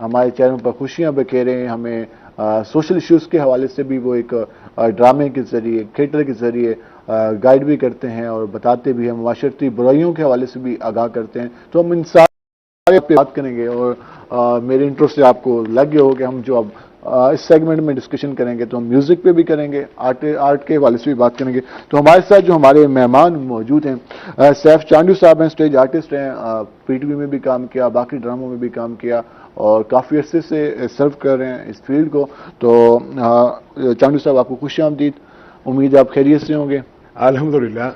ہمارے چینل پر خوشیاں بکھیریں، ہمیں سوشل ایشوز کے حوالے سے بھی وہ ایک ڈرامے کے ذریعے، تھیٹر کے ذریعے گائیڈ بھی کرتے ہیں اور بتاتے بھی ہیں، معاشرتی برائیوں کے حوالے سے بھی آگاہ کرتے ہیں. تو ہم ان سارے پہ بات کریں گے، اور میرے انٹرو سے آپ کو لگ گیا ہو کہ ہم جو اب اس سیگمنٹ میں ڈسکشن کریں گے تو ہم میوزک پہ بھی کریں گے، آرٹ کے حوالے سے بھی بات کریں گے. تو ہمارے ساتھ جو ہمارے مہمان موجود ہیں، سیف چانڈو صاحب ہیں، اسٹیج آرٹسٹ ہیں، پی ٹی وی میں بھی کام کیا، باقی ڈراموں میں بھی کام کیا اور کافی عرصے سے سرو کر رہے ہیں اس فیلڈ کو. تو چانڈو صاحب آپ کو خوش آمدید. امید ہے آپ خیریت سے ہوں گے. الحمدللہ.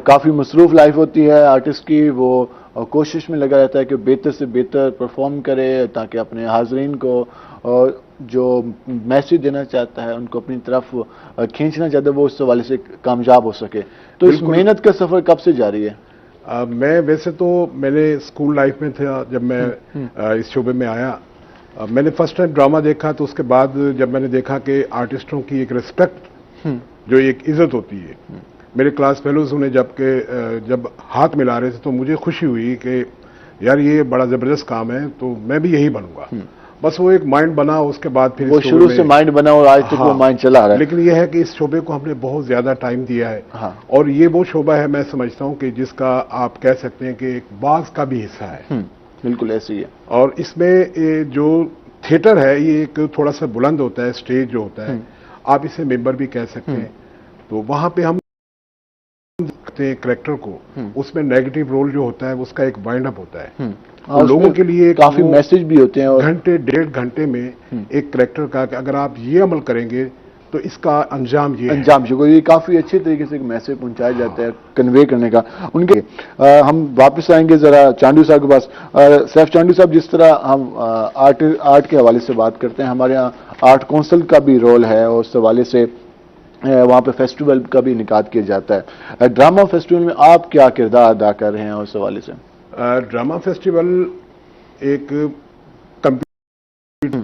کافی مصروف لائف ہوتی ہے آرٹسٹ کی، وہ کوشش میں لگا رہتا ہے کہ بہتر سے بہتر پرفارم کرے تاکہ اپنے حاضرین کو جو میسج دینا چاہتا ہے ان کو اپنی طرف کھینچنا چاہتا ہے وہ اس حوالے سے کامیاب ہو سکے. تو اس محنت کا سفر کب سے جاری ہے؟ میں ویسے تو میں نے اسکول لائف میں تھا جب میں اس شعبے میں آیا. میں نے فرسٹ ٹائم ڈرامہ دیکھا تو اس کے بعد جب میں نے دیکھا کہ آرٹسٹوں کی ایک ریسپیکٹ، جو ایک عزت ہوتی ہے، میرے کلاس فیلوز انہیں جب ہاتھ ملا رہے تھے تو مجھے خوشی ہوئی کہ یار یہ بڑا زبردست کام ہے، تو میں بھی یہی بنوں گا. بس وہ ایک مائنڈ بنا. اس کے بعد پھر وہ شروع سے مائنڈ بنا اور آج تک وہ مائنڈ چلا رہا ہے. لیکن یہ ہے کہ اس شعبے کو ہم نے بہت زیادہ ٹائم دیا ہے، اور یہ وہ شعبہ ہے میں سمجھتا ہوں کہ جس کا آپ کہہ سکتے ہیں کہ ایک باغ کا بھی حصہ ہے. بالکل ایسے ہی ہے. اور اس میں جو تھیٹر ہے یہ ایک تھوڑا سا بلند ہوتا ہے، اسٹیج جو ہوتا ہے آپ اسے ممبر بھی کہہ سکتے ہیں. تو وہاں پہ ہم کریکٹر کو اس میں نیگیٹو رول جو ہوتا ہے اس کا ایک وائنڈ اپ ہوتا ہے. اور لوگوں کے لیے کافی میسج بھی ہوتے ہیں. گھنٹے 1.5 گھنٹے میں ایک کریکٹر کا کہ اگر آپ یہ عمل کریں گے تو اس کا انجام یہ کافی اچھے طریقے سے ایک میسج پہنچایا جاتا ہے کنوے کرنے کا ان کے. ہم واپس آئیں گے ذرا چانڈو صاحب کے پاس. سیف چانڈو صاحب، جس طرح ہم آرٹ کے حوالے سے بات کرتے ہیں، ہمارے یہاں آرٹ کونسل کا بھی رول ہے اور اس حوالے سے وہاں پہ فیسٹیول کا بھی انعقاد کیا جاتا ہے. ڈرامہ فیسٹیول میں آپ کیا کردار ادا کر رہے ہیں اس حوالے سے؟ ڈرامہ فیسٹیول ایک کمپیوٹر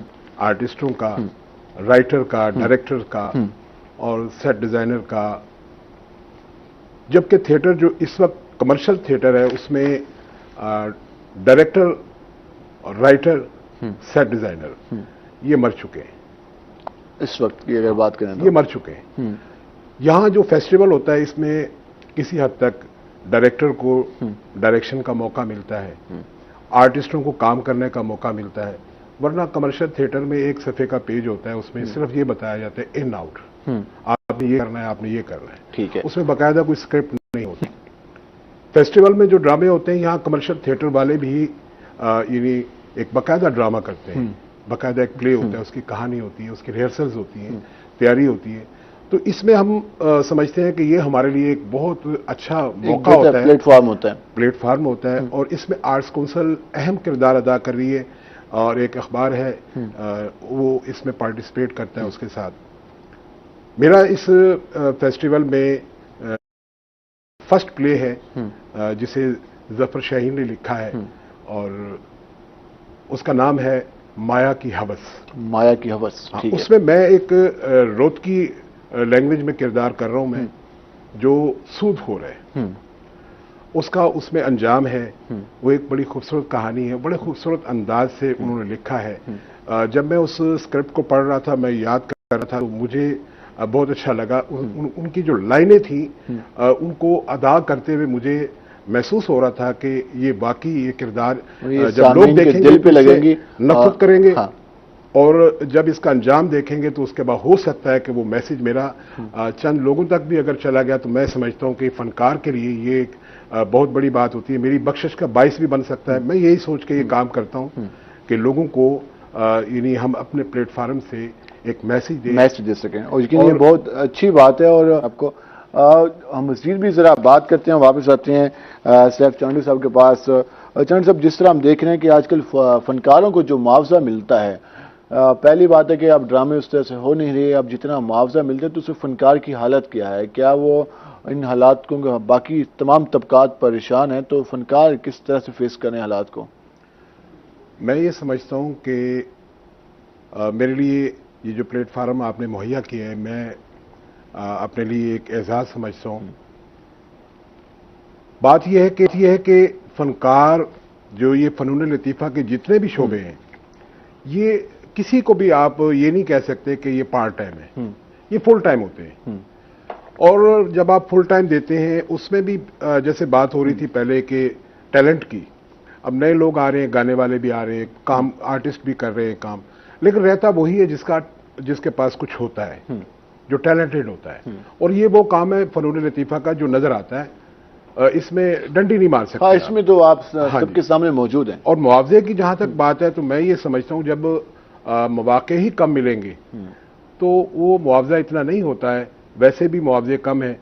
آرٹسٹوں کا، رائٹر کا، ڈائریکٹر کا اور سیٹ ڈیزائنر کا، جبکہ تھیٹر جو اس وقت کمرشل تھیٹر ہے اس میں ڈائریکٹر، رائٹر، سیٹ ڈیزائنر یہ مر چکے ہیں. اس وقت کی اگر بات کریں تو یہ مر چکے ہیں. یہاں جو فیسٹیول ہوتا ہے اس میں کسی حد تک ڈائریکٹر کو ڈائریکشن کا موقع ملتا ہے، آرٹسٹوں کو کام کرنے کا موقع ملتا ہے. ورنہ کمرشل تھیٹر میں ایک صفحے کا پیج ہوتا ہے، اس میں صرف یہ بتایا جاتا ہے ان آؤٹ، آپ نے یہ کرنا ہے، آپ نے یہ کرنا ہے. ٹھیک ہے. اس میں باقاعدہ کوئی اسکرپٹ نہیں ہوتی. فیسٹیول میں جو ڈرامے ہوتے ہیں یہاں کمرشل تھیٹر والے بھی یعنی ایک باقاعدہ ڈرامہ کرتے ہیں، باقاعدہ ایک پلے ہوتا ہے، اس کی کہانی ہوتی ہے، اس کی ریہرسلز ہوتی ہیں، تیاری ہوتی ہے. تو اس میں ہم سمجھتے ہیں کہ یہ ہمارے لیے ایک بہت اچھا موقع ہوتا ہے، پلیٹ فارم ہوتا ہے. اور اس میں آرٹس کونسل اہم کردار ادا کر رہی ہے، اور ایک اخبار ہے وہ اس میں پارٹیسپیٹ کرتا ہے اس کے ساتھ. میرا اس فیسٹیول میں فرسٹ پلے ہے جسے ظفر شاہین نے لکھا ہے، اور اس کا نام ہے مایا کی ہوس. مایا کی ہوس. اس میں ایک روتکی لینگویج میں کردار کر رہا ہوں میں، جو سود ہو رہے اس کا اس میں انجام ہے. وہ ایک بڑی خوبصورت کہانی ہے، بڑے خوبصورت انداز سے انہوں نے لکھا ہے. جب میں اس اسکرپٹ کو پڑھ رہا تھا، میں یاد کر رہا تھا، تو مجھے بہت اچھا لگا. ان کی جو لائنیں تھیں ان کو ادا کرتے ہوئے مجھے محسوس ہو رہا تھا کہ یہ واقعی یہ کردار جب لوگ دیکھیں گے تو اسے نفرت کریں گے، اور جب اس کا انجام دیکھیں گے تو اس کے بعد ہو سکتا ہے کہ وہ میسج میرا چند لوگوں تک بھی اگر چلا گیا تو میں سمجھتا ہوں کہ فنکار کے لیے یہ ایک بہت بڑی بات ہوتی ہے، میری بخشش کا باعث بھی بن سکتا ہے. میں یہی سوچ کے یہ کام کرتا ہوں کہ لوگوں کو یعنی ہم اپنے پلیٹ فارم سے ایک میسج دے سکیں، اور یہ بہت اچھی بات ہے. اور آپ کو ہم مزید بھی ذرا بات کرتے ہیں، واپس آتے ہیں سیف چانڈو صاحب کے پاس. چانڈو صاحب، جس طرح ہم دیکھ رہے ہیں کہ آج کل فنکاروں کو جو معاوضہ ملتا ہے، پہلی بات ہے کہ اب ڈرامے اس طرح سے ہو نہیں رہے. اب جتنا معاوضہ ملتا ہے تو اس فنکار کی حالت کیا ہے؟ کیا وہ ان حالات کو باقی تمام طبقات پریشان ہیں، تو فنکار کس طرح سے فیس کریں حالات کو؟ میں یہ سمجھتا ہوں کہ میرے لیے یہ جو پلیٹ فارم آپ نے مہیا کیا ہے، میں اپنے لیے ایک اعزاز سمجھتا ہوں. بات یہ ہے کہ فنکار جو یہ فنون لطیفہ کے جتنے بھی شعبے ہیں، یہ کسی کو بھی آپ یہ نہیں کہہ سکتے کہ یہ پارٹ ٹائم ہے، یہ فل ٹائم ہوتے ہیں۔ اور جب آپ فل ٹائم دیتے ہیں اس میں بھی جیسے بات ہو رہی تھی پہلے کہ ٹیلنٹ کی، اب نئے لوگ آ رہے ہیں، گانے والے بھی آ رہے ہیں، کام آرٹسٹ بھی کر رہے ہیں کام، لیکن رہتا وہی ہے جس کے پاس کچھ ہوتا ہے، جو ٹیلنٹڈ ہوتا ہے، اور یہ وہ کام ہے فنون لطیفہ کا جو نظر آتا ہے، اس میں ڈنڈی نہیں مار سکتے۔ اس میں تو آپ سب کے سامنے موجود ہیں۔ اور معاوضے کی جہاں تک بات ہے تو میں یہ سمجھتا ہوں جب مواقع ہی کم ملیں گے تو وہ معاوضہ اتنا نہیں ہوتا ہے، ویسے بھی معاوضے کم ہیں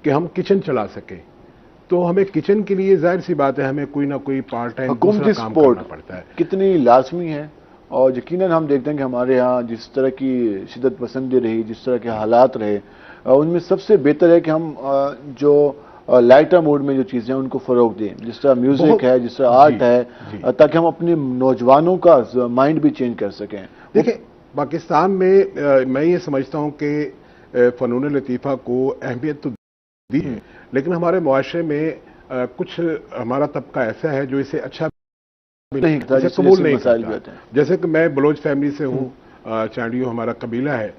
کہ ہم کچن چلا سکیں، تو ہمیں کچن کے لیے ظاہر سی بات ہے ہمیں کوئی نہ کوئی پارٹ ٹائم دوسرا کام کرنا پڑتا ہے۔ کتنی لازمی ہے، اور یقیناً ہم دیکھتے ہیں کہ ہمارے ہاں جس طرح کی شدت پسندی رہی، جس طرح کے حالات رہے، ان میں سب سے بہتر ہے کہ ہم جو لائٹر موڈ میں جو چیزیں ہیں ان کو فروغ دیں، جس طرح میوزک ہے، جس طرح آرٹ ہے، تاکہ ہم اپنے نوجوانوں کا مائنڈ بھی چینج کر سکیں۔ دیکھیں پاکستان میں میں یہ سمجھتا ہوں کہ فنون لطیفہ کو اہمیت تو دی ہے، لیکن ہمارے معاشرے میں کچھ ہمارا طبقہ ایسا ہے جو اسے اچھا قبول نہیں کرتا۔ جیسے کہ میں بلوچ فیملی سے ہوں، چانڈیو ہمارا قبیلہ ہے،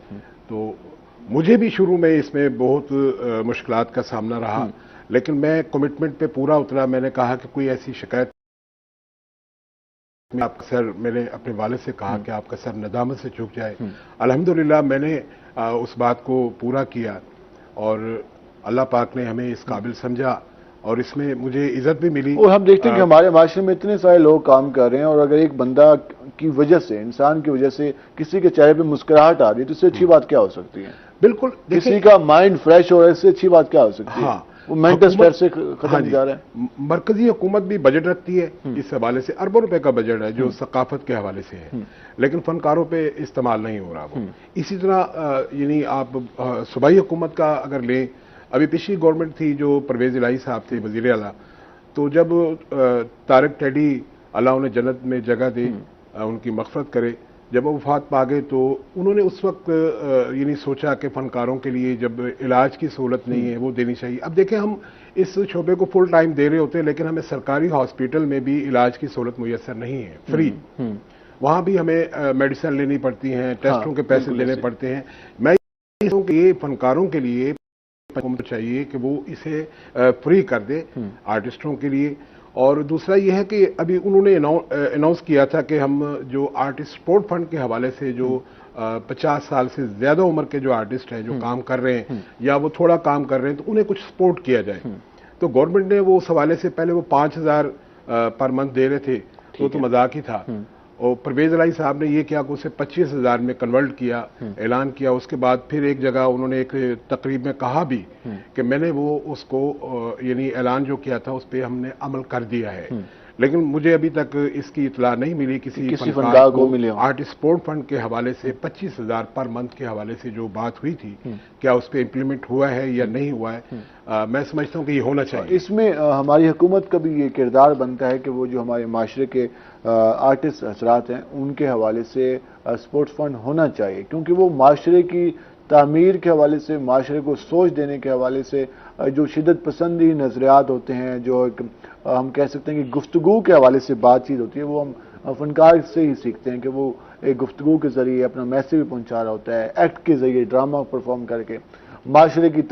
تو مجھے بھی شروع میں اس میں بہت مشکلات کا سامنا رہا، لیکن میں کمٹمنٹ پہ پورا اترا۔ میں نے کہا کہ کوئی ایسی شکایت، آپ کا سر، میں نے اپنے والد سے کہا کہ آپ کا سر ندامت سے جھک جائے۔ الحمدللہ میں نے اس بات کو پورا کیا، اور اللہ پاک نے ہمیں اس قابل سمجھا، اور اس میں مجھے عزت بھی ملی۔ اور ہم دیکھتے ہیں کہ ہمارے معاشرے میں اتنے سارے لوگ کام کر رہے ہیں، اور اگر ایک بندہ کی وجہ سے، انسان کی وجہ سے کسی کے چہرے پہ مسکراہٹ آ رہی ہے تو اس سے اچھی بات کیا ہو سکتی ہے؟ بالکل، کسی کا مائنڈ فریش ہو رہا ہے، اس سے اچھی بات کیا ہو سکتی ہے؟ وہ مینٹل سٹریس سے ختم جا رہا ہے۔ مرکزی حکومت بھی بجٹ رکھتی ہے، اس حوالے سے اربوں روپے کا بجٹ ہے جو ثقافت کے حوالے سے ہے، لیکن فنکاروں پہ استعمال نہیں ہو رہا وہ۔ اسی طرح یعنی آپ صوبائی حکومت کا اگر لیں، ابھی پچھلی گورنمنٹ تھی جو پرویز الہی صاحب تھے وزیر اعلیٰ، تو جب طارق ٹیڈی اللہ انہیں جنت میں جگہ دے، ان کی مغفرت کرے، جب وہ وفات پا گئے تو انہوں نے اس وقت یعنی سوچا کہ فنکاروں کے لیے جب علاج کی سہولت نہیں ہے وہ دینی چاہیے۔ اب دیکھیں ہم اس شعبے کو فل ٹائم دے رہے ہوتے ہیں، لیکن ہمیں سرکاری ہاسپٹل میں بھی علاج کی سہولت میسر نہیں ہے، فری، وہاں بھی ہمیں میڈیسن لینی پڑتی ہیں، ٹیسٹوں کے پیسے دینے پڑتے ہیں۔ میں یہ کہوں کہ یہ فنکاروں کے لیے چاہیے کہ وہ اسے فری کر دے آرٹسٹوں کے لیے۔ اور دوسرا یہ ہے کہ ابھی انہوں نے اناؤنس کیا تھا کہ ہم جو آرٹسٹ سپورٹ فنڈ کے حوالے سے جو 50 سال سے زیادہ عمر کے جو آرٹسٹ ہیں جو کام کر رہے ہیں یا وہ تھوڑا کام کر رہے ہیں تو انہیں کچھ سپورٹ کیا جائے، تو گورنمنٹ نے وہ اس حوالے سے پہلے وہ 5000 پر منتھ دے رہے تھے، تو مذاق ہی تھا، اور پرویز الہی صاحب نے یہ کیا کہ اسے 25,000 میں کنورٹ کیا، اعلان کیا۔ اس کے بعد پھر ایک جگہ انہوں نے ایک تقریب میں کہا بھی کہ میں نے وہ اس کو یعنی اعلان جو کیا تھا اس پہ ہم نے عمل کر دیا ہے، لیکن مجھے ابھی تک اس کی اطلاع نہیں ملی کسی فنکار کو آرٹسٹ سپورٹ فنڈ کے حوالے سے 25,000 پر منتھ کے حوالے سے جو بات ہوئی تھی، کیا اس پہ امپلیمنٹ ہوا ہے یا نہیں ہوا ہے۔ میں سمجھتا ہوں کہ یہ ہونا چاہیے۔ اس میں ہماری حکومت کا بھی یہ کردار بنتا ہے کہ وہ جو ہمارے معاشرے کے آرٹسٹ حضرات ہیں ان کے حوالے سے سپورٹس فنڈ ہونا چاہیے، کیونکہ وہ معاشرے کی تعمیر کے حوالے سے، معاشرے کو سوچ دینے کے حوالے سے جو شدت پسندی نظریات ہوتے ہیں، جو ہم کہہ سکتے ہیں کہ گفتگو کے حوالے سے بات چیت ہوتی ہے، وہ ہم فنکار سے ہی سیکھتے ہیں کہ وہ ایک گفتگو کے ذریعے اپنا میسیج بھی پہنچا رہا ہوتا ہے، ایکٹ کے ذریعے، ڈرامہ پرفارم کر کے معاشرے کی